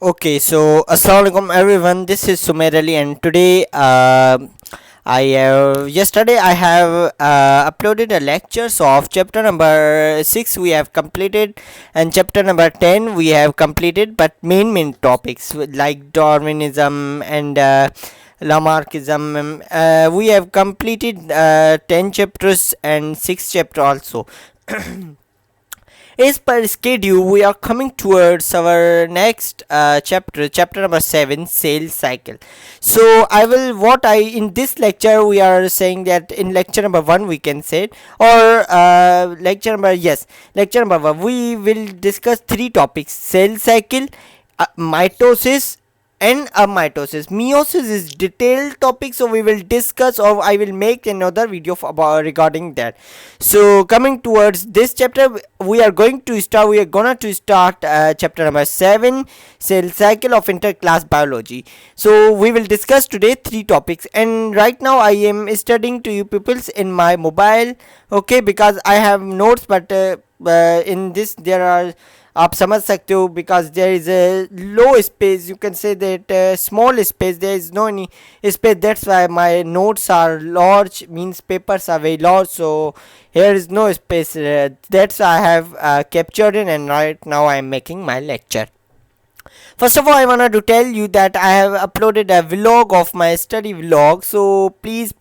Okay, so Assalamualaikum everyone. This is Sumer Ali, and today, yesterday I have uploaded a lecture. So of chapter number 6 we have completed, and chapter number 10 we have completed. But main topics like Darwinism and Lamarckism, we have completed 10 chapters and 6 chapter also. As per schedule, we are coming towards our next chapter number 7, sales cycle. So, in this lecture, we are saying that in lecture number 1, we can say it, or lecture number 1, we will discuss three topics: sales cycle, mitosis, and mitosis. Meiosis is detailed topic, so we will discuss, or I will make another video about regarding that. So coming towards this chapter, we are gonna to start chapter number 7, cell cycle of interclass biology. So we will discuss today three topics, and right now I am studying to you peoples in my mobile, okay, because I have notes, but in this there are, आप समझ सकते हो, because there is a low space, you can say that small space, there is no any space, that's why my notes are large, means papers are very large, so here is no space, that's why I have captured it, and right now I am making my lecture. First of all, I wanted to tell you that I have uploaded a vlog of my study vlog, so please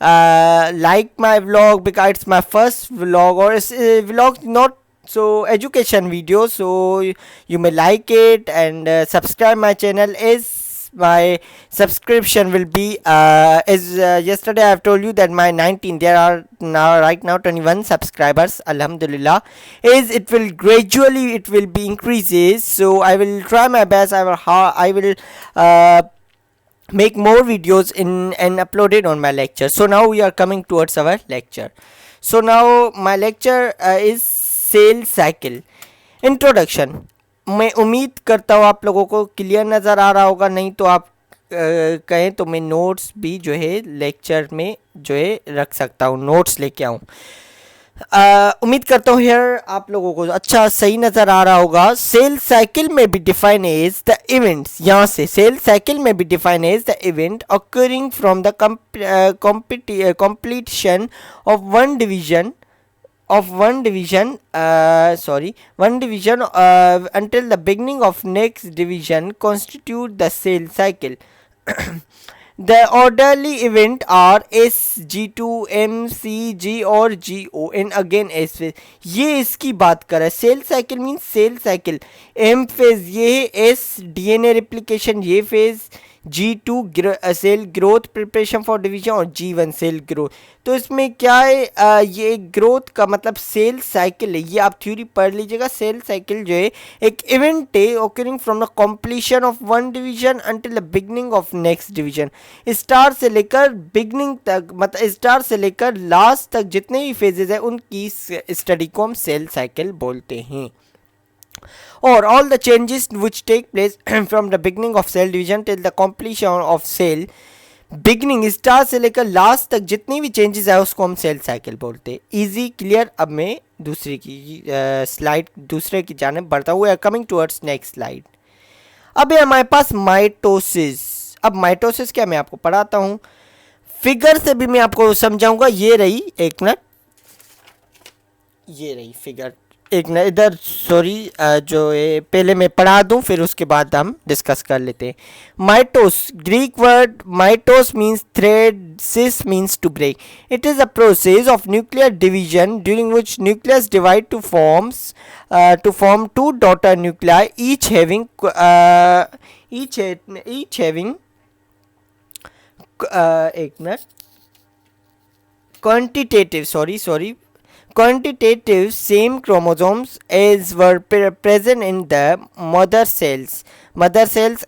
like my vlog, because it's my first vlog, or it's a vlog not so education video, so you may like it, and subscribe my channel, as my subscription will be as yesterday I have told you that my 19, there are now right now 21 subscribers, alhamdulillah, is it will gradually it will be increases, so I will try my best, I will uh, make more videos in and upload it on my lecture. So now we are coming towards our lecture. So now my lecture is sales cycle introduction. मैं उम्मीद करता हूँ आप लोगों को clear नज़र आ रहा होगा, नहीं तो आप कहें तो मैं नोट्स भी जो है लेक्चर में जो है रख सकता हूँ, नोट्स लेके आऊँ. उम्मीद करता हूँ हेयर आप लोगों को अच्छा सही नज़र आ रहा होगा. सेल साइकिल में भी डिफाइन एज द इवेंट्स, यहाँ से सेल साइकिल में भी define as the event occurring from the completion of one division until the beginning of next division constitute the sale cycle. The orderly event are S, G2, M, C, G और G O and again S phase. ये इसकी बात कर रहा है. Cell cycle means cell cycle. M phase ये है, S DNA replication ये phase, G2 cell growth preparation for division और G1 सेल ग्रोथ. तो इसमें क्या है, ये ग्रोथ का मतलब सेल साइकिल है, ये आप थ्योरी पढ़ लीजिएगा. सेल साइकिल जो है एक इवेंट है occurring from the completion of one division until the beginning of next division. Star से लेकर बिगनिंग तक, मतलब स्टार से लेकर लास्ट तक जितने भी फेजेस हैं उनकी स्टडी को हम सेल साइकिल बोलते हैं. Or all the changes which take place from the beginning of cell division till the completion of cell. Beginning star से लेकर लास्ट तक जितनी भी चेंजेस है उसको हम सेल साइकिल बोलते हैं. Easy clear. अब मैं दूसरे की जाने बढ़ता हुआ है. Coming towards next slide. अब है हमारे पास माइटोसिस. अब माइटोसिस क्या, मैं आपको पढ़ाता हूँ, फिगर से भी मैं आपको समझाऊंगा. ये रही एक मिनट, ये रही फिगर, एक मिनट इधर, सॉरी, जो ये पहले मैं पढ़ा दूं फिर उसके बाद हम डिस्कस कर लेते हैं. Mitos, Greek word mitos means thread, sis means to break. It is a process of nuclear division during which nucleus divide to form two daughter nuclei, each having एक minute, quantitative same chromosomes as were present in the mother cells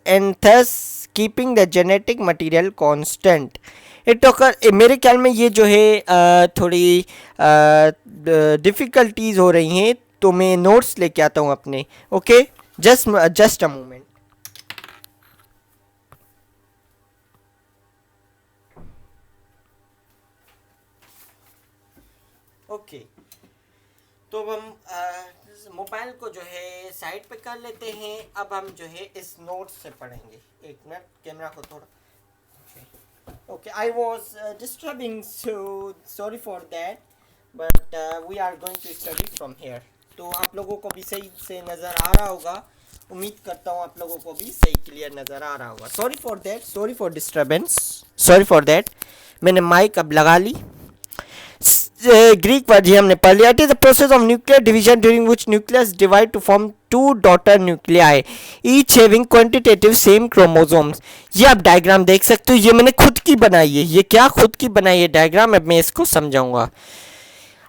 and thus keeping the genetic material constant. It occur, मेरे ख्याल में ये जो है थोड़ी difficulties हो रही हैं, तो मैं नोट्स लेके आता हूँ अपने. Okay, just a moment. Okay, तो अब हम मोबाइल को जो है साइड पे कर लेते हैं। अब हम जो है इस नोट से पढ़ेंगे। एक मिनट, कैमरा को थोड़ा okay. I was disturbing, so sorry for that, but we are going to study from here. तो आप लोगों को भी सही से नज़र आ रहा होगा, उम्मीद करता हूँ आप लोगों को भी सही क्लियर नज़र आ रहा होगा। Sorry for that, sorry for disturbance, sorry for that. मैंने माइक अब लगा ली। ग्रीक वर्ड ही हमने पढ़ लिया। It is the process of nuclear division during which nucleus divide to form two daughter nuclei each having quantitative same chromosomes. ये आप डायग्राम देख सकते हो, ये मैंने खुद की बनाई है। ये क्या खुद की बनाई है डायग्राम, अब मैं इसको समझाऊंगा।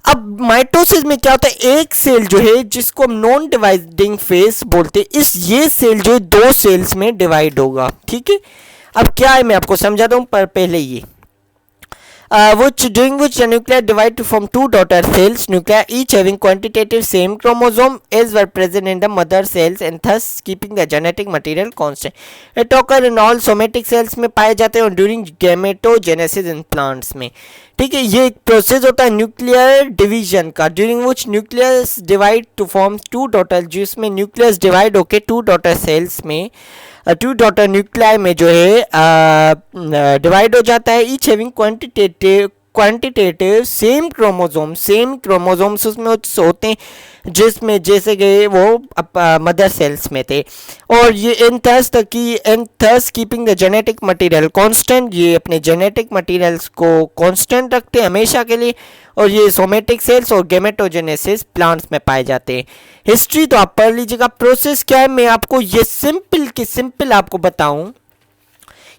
अब माइटोसिस में क्या होता है, एक सेल जो है जिसको हम नॉन डिवाइडिंग फेज बोलते हैं, इस ये सेल जो है दो सेल्स में डिवाइड होगा। ठीक है, अब क्या है मैं आपको समझाता हूँ, पर पहले ये during which the nuclei divide to form two daughter cells, nuclei each having quantitative same chromosome as were present in the mother cells and thus keeping the genetic material constant. It occur in all somatic cells में पाए जाते हैं और during gametogenesis in plants में। ठीक है, ये एक प्रोसेस होता है न्यूक्लियर डिवीजन का, during which nucleus divide to form two daughter, जिसमें न्यूक्लियस डिवाइड होके टू डॉटर सेल्स में, टू डॉटर न्यूक्लियाई में जो है डिवाइड हो जाता है। Each having quantitative same chromosomes उसमें होते हैं, जिसमें जैसे कि वो मदर सेल्स में थे। और ये इन थर्स keeping the genetic material constant, ये अपने जेनेटिक मटेरियल्स को कांस्टेंट रखते हैं हमेशा के लिए। और ये सोमेटिक सेल्स और गेमेटोजेनेसिस प्लांट्स में पाए जाते हैं। हिस्ट्री तो आप पढ़ लीजिएगा। प्रोसेस क्या है, मैं आपको ये सिंपल आपको बताऊं,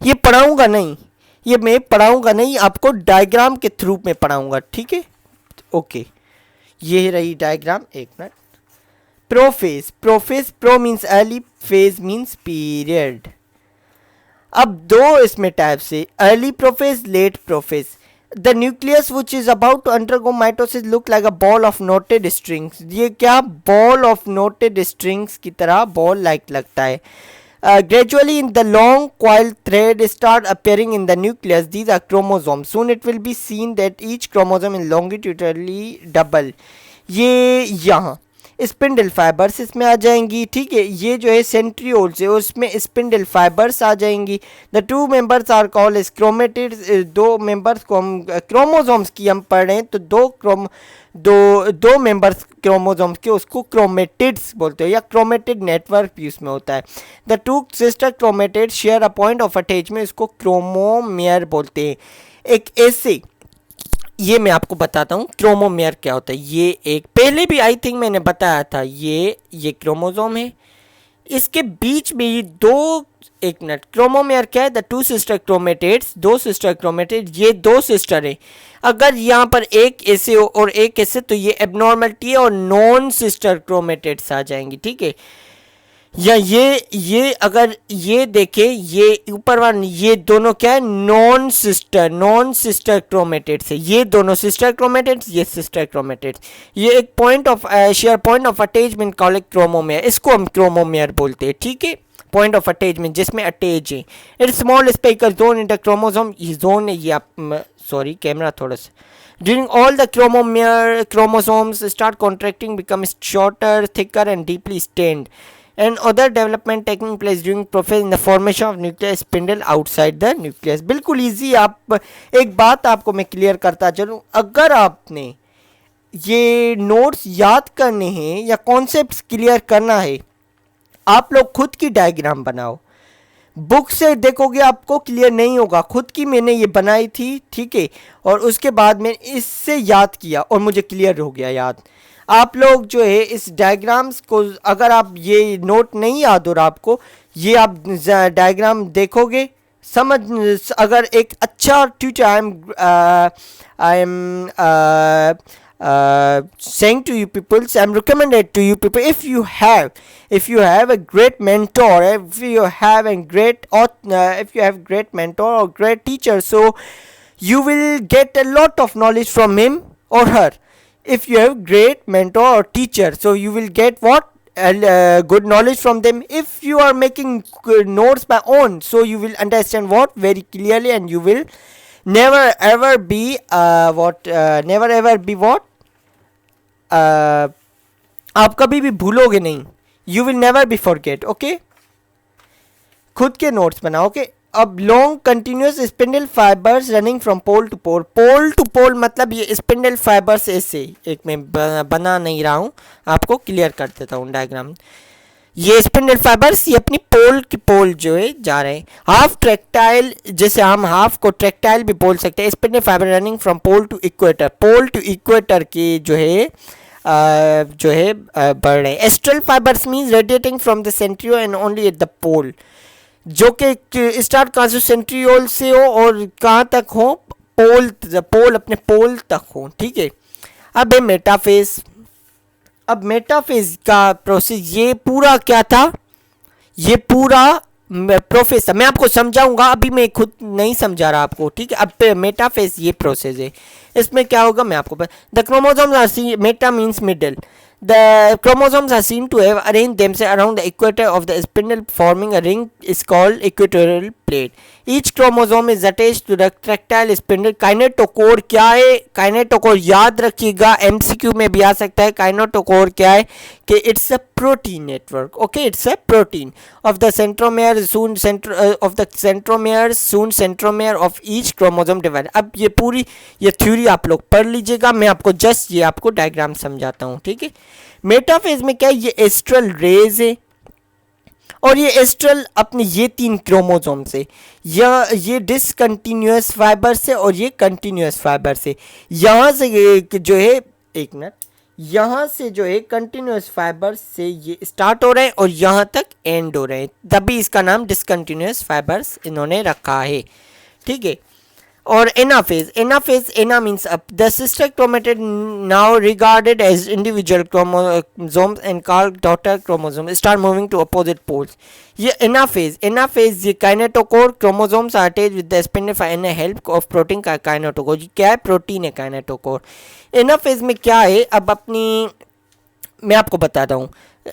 ये पढ़ाऊंगा नहीं, ये मैं पढ़ाऊंगा नहीं, आपको डायग्राम के थ्रू में पढ़ाऊंगा। ठीक है, ओके, ये रही डायग्राम। एक minute. Pro means early, phase means period. अब दो इसमें टाइप से, early prophase, late prophase. The nucleus which is about to undergo mitosis look like a ball of knotted strings. ये क्या ball of knotted strings की तरह ball like लगता है। Gradually in the long coiled thread start appearing in the nucleus. These are chromosomes. Soon it will be seen that each chromosome is longitudinally double. ये यहाँ spindle fibres इसमें आ जाएंगी। ठीक है, ये जो है सेंट्रियोल्स है, उसमें स्पिंडल फाइबर्स आ जाएंगी। The two members are called as chromatids. दो मेंबर्स को हम क्रोमोसोम्स की हम पढ़ रहे हैं, तो दो मेंबर्स क्रोमोसोम्स के उसको क्रोमेटिड्स बोलते हैं, या क्रोमेटिड नेटवर्क भी उसमें होता है। The two sister chromatid share a point of attachment, इसको क्रोमोमेयर बोलते हैं। एक ऐसे, ये मैं आपको बताता हूँ क्रोमोमेयर क्या होता है। ये एक पहले भी आई थिंक मैंने बताया था, ये क्रोमोसोम है, इसके बीच में ये दो, एक मिनट, क्रोमोमेयर क्या है, द टू सिस्टर क्रोमेटिड्स, दो सिस्टर क्रोमेटिड, ये दो सिस्टर है। अगर यहाँ पर एक ऐसे हो और एक ऐसे, तो ये एबनॉर्मलिटी है और नॉन सिस्टर क्रोमेटिड्स आ जाएंगी। ठीक है, या ये अगर ये देखे, ये ऊपर वाला, ये दोनों क्या है, नॉन सिस्टर क्रोमेटिड्स है। ये दोनों सिस्टर क्रोमेटिड्स, ये सिस्टर क्रोमेटिड्स। ये एक point of share point of attachment called chromomere, इसको हम क्रोमोमेयर बोलते हैं। ठीक है, पॉइंट ऑफ अटैचमेंट जिसमें अटैच है। It small speckle zone in the chromosome, ये जोन है, ये आप सॉरी कैमरा थोड़ा सा। During all the chromosomes start contracting, become shorter, thicker and deeply stained. And other development taking place during process in the formation of nuclear spindle outside the nucleus. बिल्कुल easy। आप एक बात आपको मैं clear करता चलूँ, अगर आपने ये नोट्स याद करने हैं या कॉन्सेप्ट्स क्लियर करना है, आप लोग खुद की डायग्राम बनाओ। बुक से देखोगे आपको क्लियर नहीं होगा, खुद की मैंने ये बनाई थी। ठीक है, और उसके बाद मैंने इससे याद किया और मुझे क्लियर हो गया याद। आप लोग जो है इस डायग्राम्स को, अगर आप ये नोट नहीं याद हो रहा आपको, ये आप डायग्राम देखोगे, समझ, अगर एक अच्छा teacher, I am saying to you people, I'm recommended to you people, if you have a great mentor, if you have great mentor or great teacher, so you will get a lot of knowledge from him or her. If you have great mentor or teacher, so you will get what, good knowledge from them. If you are making notes by own, so you will understand what very clearly, and you will never ever be आप कभी भी भूलोगे नहीं, you will never be forget. Okay, खुद के notes बनाओ। Okay, अब long continuous spindle fibres running from pole to pole. Pole to pole मतलब ये स्पिंडल फाइबर्स ऐसे, एक मैं बना नहीं रहा हूँ, आपको क्लियर कर देता हूँ डायग्राम। ये स्पिंडल फाइबर्स ये अपनी पोल की पोल जो है जा रहे हैं। हाफ ट्रैक्टाइल, जैसे हम हाफ को ट्रैक्टाइल भी बोल सकते हैं। Spindle fibre running from pole to equator, pole to equator की जो है बढ़ रहे हैं। Astral fibres means radiating from the centriole and only at the pole, जो कि स्टार्ट कहाँ से, सेंट्रियोल से हो और कहाँ तक हो, पोल अपने पोल तक हो। ठीक है, अब है मेटाफेज। अब मेटाफेज का प्रोसेस, ये पूरा क्या था, ये पूरा प्रोफेसर मैं आपको समझाऊंगा, अभी मैं खुद नहीं समझा रहा आपको। ठीक है, अब मेटाफेज ये प्रोसेस है, इसमें क्या होगा मैं आपको the chromosomes are see, meta means middle. The chromosomes are seen to have arranged themselves around the equator of the spindle, forming a ring is called equatorial plate. Each chromosome is attached to the tractile spindle. Kinetochore क्या है, kinetochore याद रखिएगा, MCQ में भी आ सकता है। Kinetochore क्या है कि it's a protein network. Okay, it's a protein of the centromere, soon centro of the centromere, soon centromere of each chromosome divide. अब ये पूरी ये थ्योरी आप लोग पढ़ लीजिएगा, मैं आपको जस्ट ये आपको डायग्राम समझाता हूँ। ठीक है, मेटाफेज में क्या है, ये एस्ट्रल रेज है और ये एस्ट्रल अपने ये 3 क्रोमोसोम से, ये डिसकंटिन्यूअस फाइबर से और ये कंटिन्यूअस फाइबर से, यहाँ से जो है, एक मिनट, यहाँ से जो है कंटिन्यूअस फाइबर से ये स्टार्ट हो रहे हैं और यहाँ तक एंड हो रहे हैं, तभी इसका नाम डिसकंटिन्यूअस फाइबर्स इन्होंने रखा है। ठीक है, और anaphase, ana means up the sister chromatid now regarded as individual chromosomes and called daughter chromosome start moving to opposite poles. ये एनाफेज ये kinetochore, chromosomes are attached with the spindle fibre and help of protein का kinetochore. क्या है, protein है kinetochore. Anaphase में क्या है, अब अपनी मैं आपको बताता हूँ।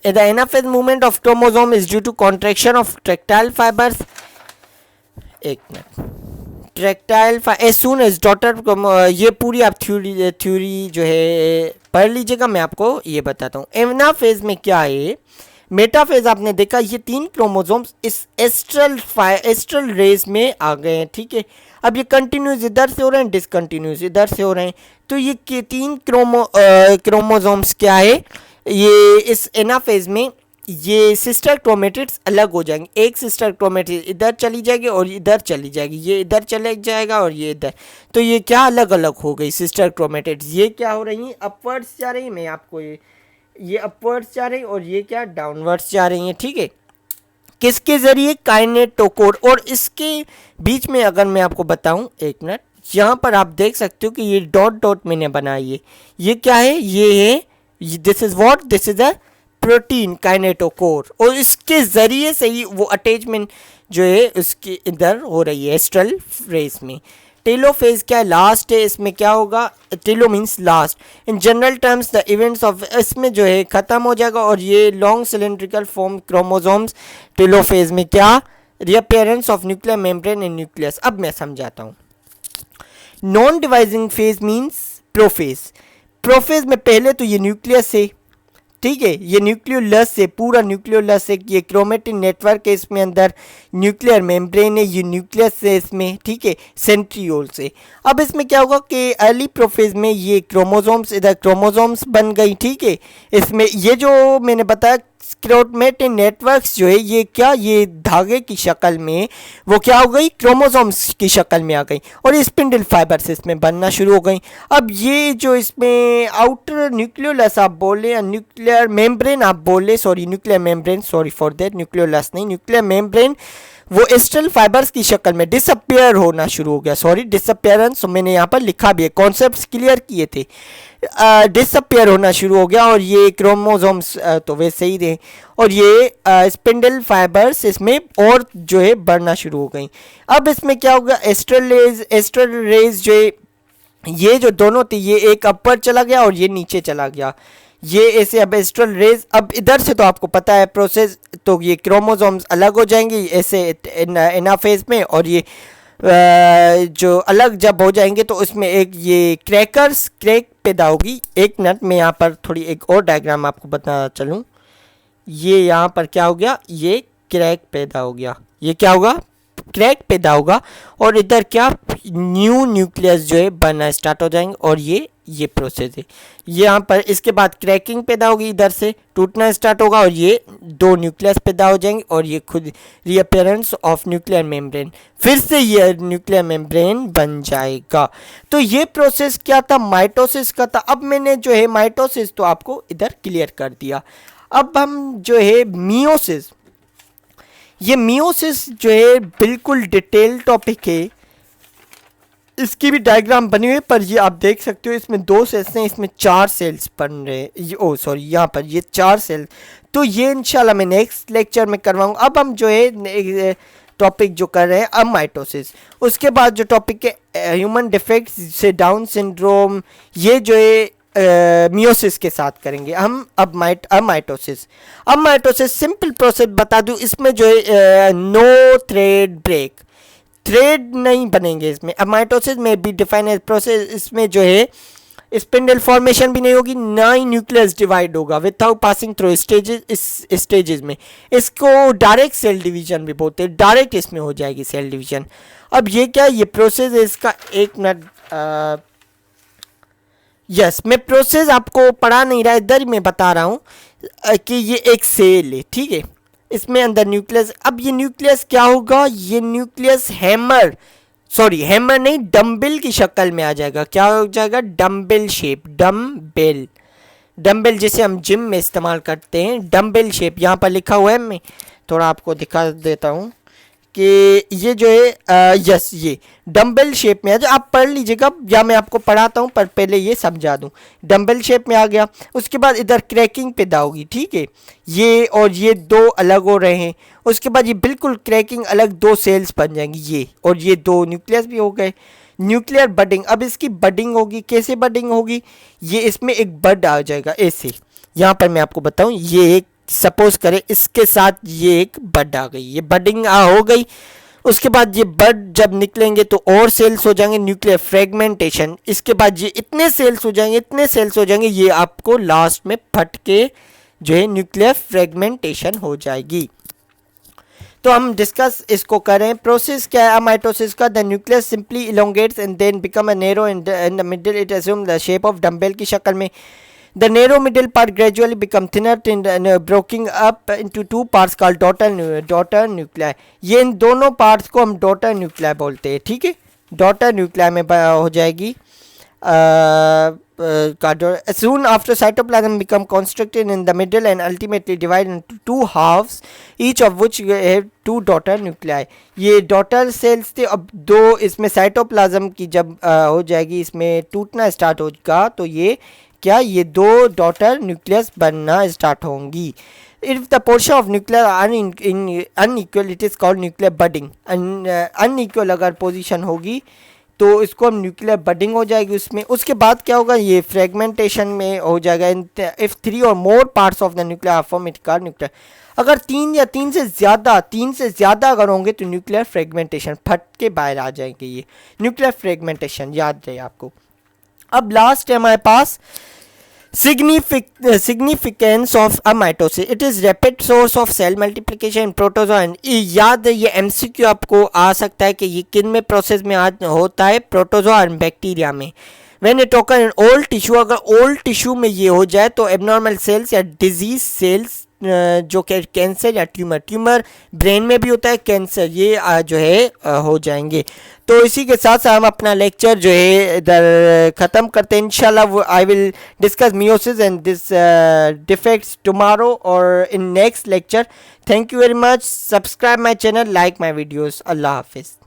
The anaphase movement of chromosome is due to contraction of tractile fibres, एक minute, tractile as soon as daughter, ये पूरी आप थ्योरी जो है पढ़ लीजिएगा, मैं आपको ये बताता हूँ। एनाफेज में क्या है, मेटाफेज आपने देखा, ये 3 क्रोमोसोम्स इस एस्ट्रल रेस में आ गए हैं। ठीक है, अब ये कंटिन्यूस इधर से हो रहे हैं, डिसकंटिन्यूस इधर से हो रहे हैं, तो ये 3 क्रोमोसोम्स क्या है, ये इस एनाफेज में ये सिस्टर क्रोमेटिड्स अलग हो जाएंगे। एक सिस्टर क्रोमेटिड इधर चली जाएगी और इधर चली जाएगी, ये इधर चले जाएगा और ये इधर, तो ये क्या अलग अलग हो गई सिस्टर क्रोमेटिड्स। ये क्या हो रही हैं, अपवर्ड्स जा रही हैं, मैं आपको ये अपवर्ड्स जा रही हैं और ये क्या डाउनवर्ड्स जा रही हैं। ठीक है, किसके जरिए, काइनेटोकोर। और इसके बीच में अगर मैं आपको बताऊं, एक मिनट, यहाँ पर आप देख सकते हो कि ये डॉट डॉट मैंने बनाई, ये क्या है, ये है, this is what, this is a protein kinetochore, और इसके जरिए से ही वो अटैचमेंट जो है उसके इधर हो रही है एस्ट्रल रेस में। टेलोफेज क्या है, लास्ट है, इसमें क्या होगा, telo means last. In general terms the events of, इसमें जो है ख़त्म हो जाएगा और ये long cylindrical form chromosomes telophase में क्या, reappearance of nuclear membrane in nucleus. अब मैं समझाता हूँ। Non dividing phase means prophase. Prophase में पहले तो ये न्यूक्लियस है, ठीक है, ये न्यूक्लियोलस से, पूरा न्यूक्लियोलस है, ये क्रोमेटिन नेटवर्क है, इसमें अंदर न्यूक्लियर मेम्ब्रेन है, ये न्यूक्लियस है इसमें, ठीक है, सेंट्रियोल से। अब इसमें क्या होगा कि अर्ली प्रोफेज में ये क्रोमोसोम्स, इधर क्रोमोसोम्स बन गई, ठीक है, इसमें ये जो मैंने बताया क्रोमेटिन नेटवर्क्स जो है, ये क्या, ये धागे की शक्ल में वो क्या हो गई, क्रोमोसोम्स की शक्ल में आ गई और ये स्पिंडल फाइबर्स इसमें बनना शुरू हो गई। अब ये जो इसमें आउटर न्यूक्लियोलस आप बोले या न्यूक्लियर मेम्ब्रेन आप बोले, sorry nuclear membrane, sorry for that, nucleolus नहीं, न्यूक्लियर मेम्ब्रेन, वो एस्ट्रल फाइबर्स की शक्ल में डिसअपियर होना शुरू हो गया। सॉरी, डिसअपियरेंस मैंने यहाँ पर लिखा भी है, कॉन्सेप्ट्स क्लियर किए थे। डिसअपियर होना शुरू हो गया और ये क्रोमोसोम्स तो वैसे ही रहे और ये स्पिंडल फाइबर्स इसमें और जो है बढ़ना शुरू हो गई। अब इसमें क्या होगा, एस्ट्रल रेज जो है, ये जो दोनों थी, ये एक अपर चला गया और ये नीचे चला गया, ये ऐसे। अब एस्ट्रल रेज, अब इधर से तो आपको पता है प्रोसेस, तो ये क्रोमोसोम्स अलग हो जाएंगे ऐसे एनाफेज में और ये जो अलग जब हो जाएंगे तो उसमें एक ये क्रैक पैदा होगी। एक मिनट में यहाँ पर थोड़ी एक और डायग्राम आपको बता चलूँ। ये यहाँ पर क्या हो गया, ये क्रैक पैदा हो गया, ये क्या होगा, क्रैक पैदा होगा, और इधर क्या न्यू न्यूक्लियस जो है बनना स्टार्ट हो जाएंगे, और ये प्रोसेस है। ये यहाँ पर इसके बाद क्रैकिंग पैदा होगी, इधर से टूटना स्टार्ट होगा, और ये दो न्यूक्लियस पैदा हो जाएंगे, और ये खुद रीअपेयरेंस ऑफ न्यूक्लियर मेम्ब्रेन, फिर से ये न्यूक्लियर मेम्ब्रेन बन जाएगा। तो ये प्रोसेस क्या था, माइटोसिस का था। अब मैंने जो है माइटोसिस तो आपको इधर क्लियर कर दिया। अब हम जो है मियोसिस, ये मियोसिस जो है बिल्कुल डिटेल टॉपिक है, इसकी भी डायग्राम बनी हुई है, पर ये आप देख सकते हो इसमें 2 सेल्स हैं, इसमें 4 सेल्स बन रहे हैं। ओ सॉरी, यहाँ पर ये 4 सेल, तो ये इंशाल्लाह मैं नेक्स्ट लेक्चर में करवाऊंगा। अब हम जो है टॉपिक जो कर रहे हैं अब माइटोसिस, उसके बाद जो टॉपिक है ह्यूमन डिफेक्ट्स से डाउन सिंड्रोम, ये जो है मियोसिस के साथ करेंगे हम। अब माइटोसिस सिंपल प्रोसेस बता दूं, इसमें जो है नो थ्रेड ब्रेक, थ्रेड नहीं बनेंगे इसमें। अब माइटोसिस में भी डिफाइन एज प्रोसेस, इसमें जो है स्पिंडल फॉर्मेशन भी नहीं होगी, ना ही न्यूक्लियस डिवाइड होगा विदाउट पासिंग थ्रू स्टेजेस। इस स्टेजेस में इसको डायरेक्ट सेल डिवीजन भी बोलते हैं, डायरेक्ट इसमें हो जाएगी सेल डिवीजन। अब ये क्या, ये प्रोसेस है इसका, एक मिनट, यस मैं प्रोसेस आपको पढ़ा नहीं रहा, इधर मैं बता रहा हूँ कि ये एक सेल है, ठीक है, इसमें अंदर न्यूक्लियस। अब ये न्यूक्लियस क्या होगा, ये न्यूक्लियस हैमर नहीं, डम्बल की शक्ल में आ जाएगा। क्या हो जाएगा, डम्बल शेप, डम्बल जैसे हम जिम में इस्तेमाल करते हैं, डम्बल शेप यहाँ पर लिखा हुआ है, मैं थोड़ा आपको दिखा देता हूँ कि ये जो है यस ये डम्बल शेप में है, जो आप पढ़ लीजिएगा या मैं आपको पढ़ाता हूँ, पर पहले ये समझा दूँ। डम्बल शेप में आ गया, उसके बाद इधर क्रैकिंग पैदा होगी, ठीक है, ये और ये 2 अलग हो रहे हैं, उसके बाद ये बिल्कुल क्रैकिंग अलग 2 सेल्स बन जाएंगी, ये और ये 2 न्यूक्लियस भी हो गए। न्यूक्लियर बडिंग, अब इसकी बडिंग होगी, कैसे बडिंग होगी, ये इसमें एक बड आ जाएगा ऐसे, यहाँ पर मैं आपको बताऊँ, ये एक सपोज करें इसके साथ ये एक बड आ गई, ये बडिंग हो गई। उसके बाद ये बड जब निकलेंगे तो और सेल्स हो जाएंगे, न्यूक्लियर फ्रेगमेंटेशन, इसके बाद ये इतने सेल्स हो जाएंगे, ये आपको लास्ट में फट के जो है न्यूक्लियर फ्रेगमेंटेशन हो जाएगी। तो हम डिस्कस इसको करें, प्रोसेस क्या है माइटोसिस का, the nucleus simply elongates and then become a narrow in the middle, it assume the shape of dumbbell की शक्ल में। The narrow middle part gradually become thinner and breaking up into 2 parts called daughter nuclei. ये इन दोनों parts को हम daughter nuclei बोलते हैं, ठीक है, डॉटर न्यूक्लियाई में हो जाएगी। Soon after cytoplasm become constricted in the middle and ultimately divided into 2 halves, each of which have 2 daughter nuclei. ये डॉटर सेल्स थे, अब 2 इसमें साइटोप्लाज्म की जब हो जाएगी, इसमें टूटना स्टार्ट होगा, तो ये क्या, ये 2 डॉटर न्यूक्लियस बनना स्टार्ट होंगी। If the portion of nuclear unequal it is called nuclear budding. Unequal अगर पोजीशन होगी तो इसको हम न्यूक्लियर बडिंग हो जाएगी उसमें। उसके बाद क्या होगा, ये फ्रेगमेंटेशन में हो जाएगा। If 3 or more parts of the nuclear are form it called nuclear. अगर 3 या 3 से ज़्यादा अगर होंगे तो न्यूक्लियर फ्रेगमेंटेशन, फट के बाहर आ जाएंगे, ये न्यूक्लियर फ्रेगमेंटेशन याद रहे आपको। अब लास्ट है हमारे पास significance of a mitosis. It is rapid source of cell multiplication in protozoa and याद है ये MCQ आपको आ सकता है कि ये किन में प्रोसेस में होता है, प्रोटोजोआ और बैक्टीरिया में। When it occur in old tissue, अगर ओल्ड टिश्यू में ये हो जाए तो एबनॉर्मल सेल्स या डिजीज सेल्स जो कि कैंसर या ट्यूमर ब्रेन में भी होता है कैंसर, ये जो है हो जाएंगे। तो इसी के साथ साथ हम अपना लेक्चर जो है इधर ख़त्म करते हैं इंशाल्लाह। I will discuss meiosis and this defects tomorrow और in next lecture. Thank you very much. Subscribe my channel, like my videos. अल्लाह हाफिज़।